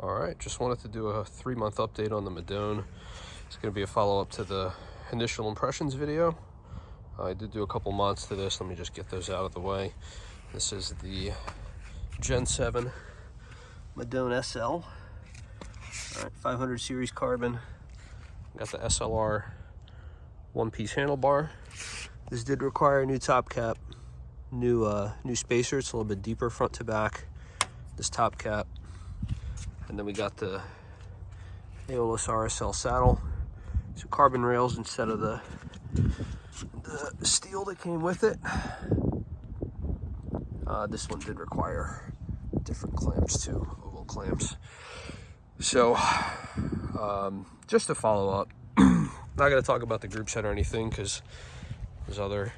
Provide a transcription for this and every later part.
All right, just wanted to do a 3-month update on the Madone. It's going to be a follow-up to the initial impressions video. I did do a couple mods to this. Let me just get those out of the way. This is the Gen 7 Madone SL. All right, 500 series carbon. Got the SLR one-piece handlebar. This did require a new top cap, new spacer. It's a little bit deeper front to back. This top cap. And then we got the aero RSL saddle. So carbon rails instead of the steel that came with it. This one did require different clamps too, oval clamps. So just to follow up, not going to talk about the group set or anything because there's other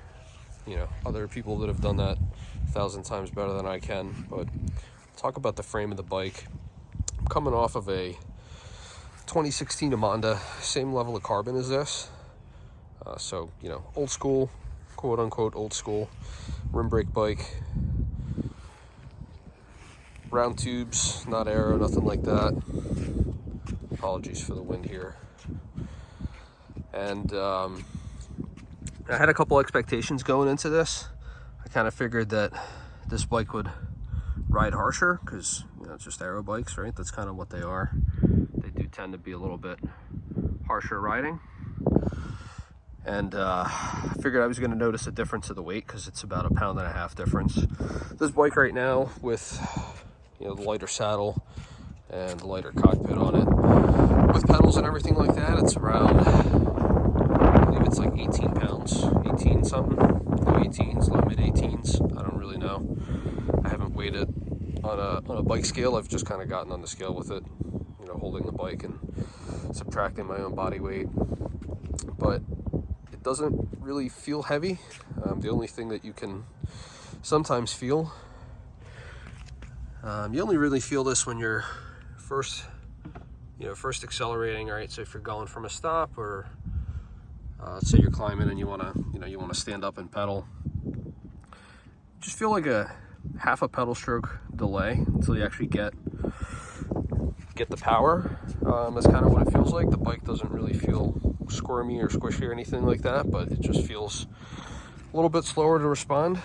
people that have done that 1,000 times better than I can. But talk about the frame of the bike. I'm coming off of a 2016 Amanda, same level of carbon as this. So, old school, quote unquote, old school rim brake bike. Round tubes, not aero, nothing like that. Apologies for the wind here. And I had a couple expectations going into this. I kind of figured that this bike would ride harsher because it's just aero bikes, right? That's kind of what they are. They do tend to be a little bit harsher riding. And I figured I was going to notice a difference of the weight because it's about 1.5 pounds difference. This bike right now with the lighter saddle and the lighter cockpit on it, with pedals and everything like that, it's around, I believe it's like 18 pounds, 18 something, low 18s, low mid 18s. I don't really know. I haven't weighed it on a bike scale. I've just kind of gotten on the scale with it, holding the bike and subtracting my own body weight. But it doesn't really feel heavy. The only thing that you can sometimes feel, you only really feel this when you're first accelerating, right? So if you're going from a stop, or let's say you're climbing and you want to stand up and pedal, just feel like a half a pedal stroke delay until you actually get the power. That's kind of what it feels like. The bike doesn't really feel squirmy or squishy or anything like that, but it just feels a little bit slower to respond.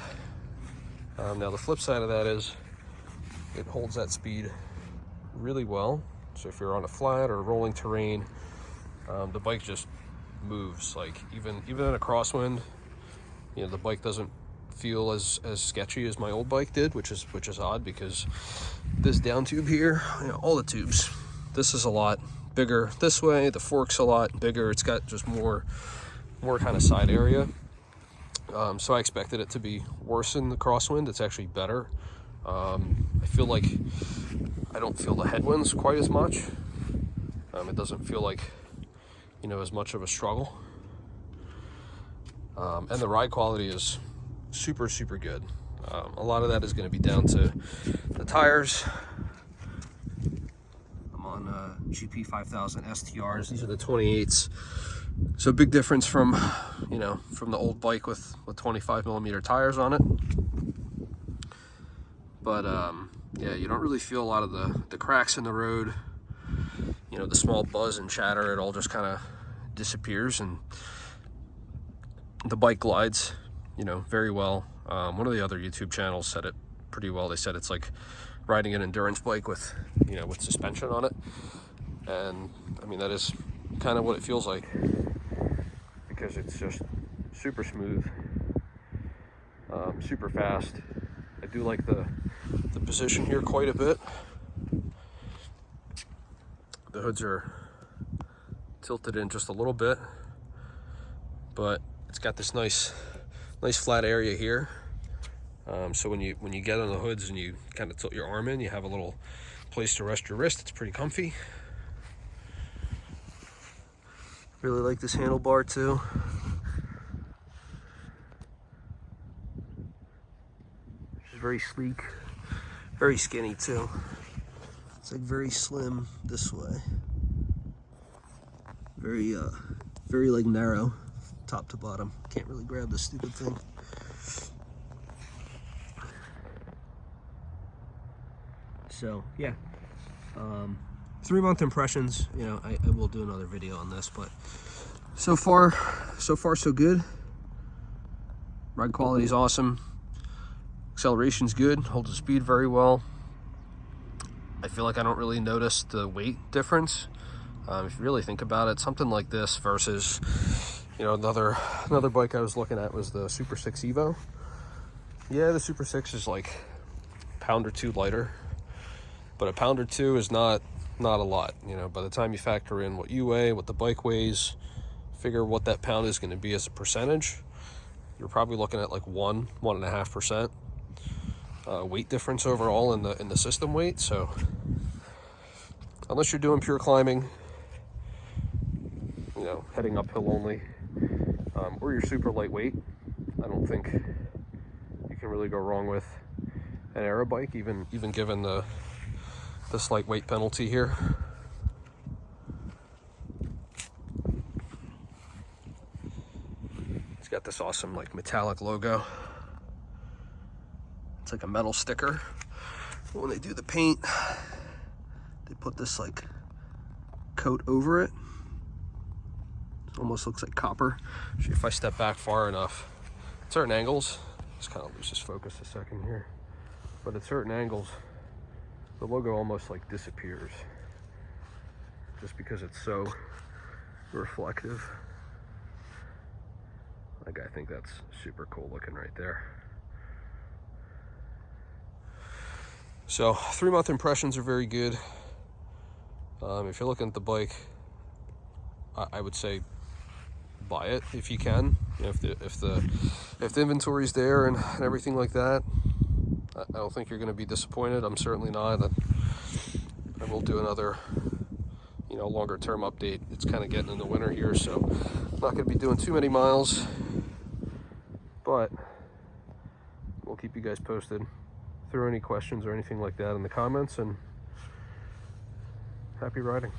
Now the flip side of that is it holds that speed really well. So if you're on a flat or rolling terrain, the bike just moves. Like even in a crosswind, the bike doesn't feel as sketchy as my old bike did, which is odd because this down tube here, all the tubes, this is a lot bigger this way, the fork's a lot bigger, it's got just more kind of side area. So I expected it to be worse in the crosswind. It's actually better. I feel like I don't feel the headwinds quite as much. It doesn't feel like as much of a struggle, and the ride quality is super good. A lot of that is going to be down to the tires. I'm on GP 5000 STRs. These are the 28s. So big difference from the old bike with 25mm tires on it. But yeah, you don't really feel a lot of the cracks in the road. The small buzz and chatter, it all just kind of disappears, and the bike glides very well. One of the other YouTube channels said it pretty well. They said it's like riding an endurance bike with suspension on it. And I mean, that is kind of what it feels like, because it's just super smooth, super fast. I do like the position here quite a bit. The hoods are tilted in just a little bit, but it's got this nice flat area here. So when you get on the hoods and you kind of tilt your arm in, you have a little place to rest your wrist. It's pretty comfy. Really like this handlebar too. It's very sleek, very skinny too. It's like very slim this way. Very like narrow, top to bottom. Can't really grab this stupid thing. So yeah, 3-month impressions. You know, I will do another video on this, but so far so good. Ride quality is awesome. Acceleration's good. Holds the speed very well. I feel like I don't really notice the weight difference. If you really think about it, something like this versus, you know, another bike I was looking at was the Super 6 Evo. Yeah, the Super 6 is like a pound or two lighter, but a pound or two is not a lot. You know, by the time you factor in what you weigh, what the bike weighs, figure what that pound is going to be as a percentage, you're probably looking at like 1.5% weight difference overall in the system weight. So unless you're doing pure climbing, you know, heading uphill only, or you're super lightweight, I don't think you can really go wrong with an aero bike, even given the slight weight penalty here. It's got this awesome like metallic logo. It's like a metal sticker. But when they do the paint, they put this like coat over it. It almost looks like copper. Actually, if I step back far enough, at certain angles, just kind of lose this focus a second here, but at certain angles, the logo almost like disappears just because it's so reflective. Like, I think that's super cool looking right there. So 3-month impressions are very good. If you're looking at the bike, I would say buy it if you can. You know, if the inventory's there and everything like that, I don't think you're going to be disappointed. I'm certainly not. I will do another, you know, longer term update. It's kind of getting in the winter here, so I'm not going to be doing too many miles, but we'll keep you guys posted. Throw any questions or anything like that in the comments, and happy riding.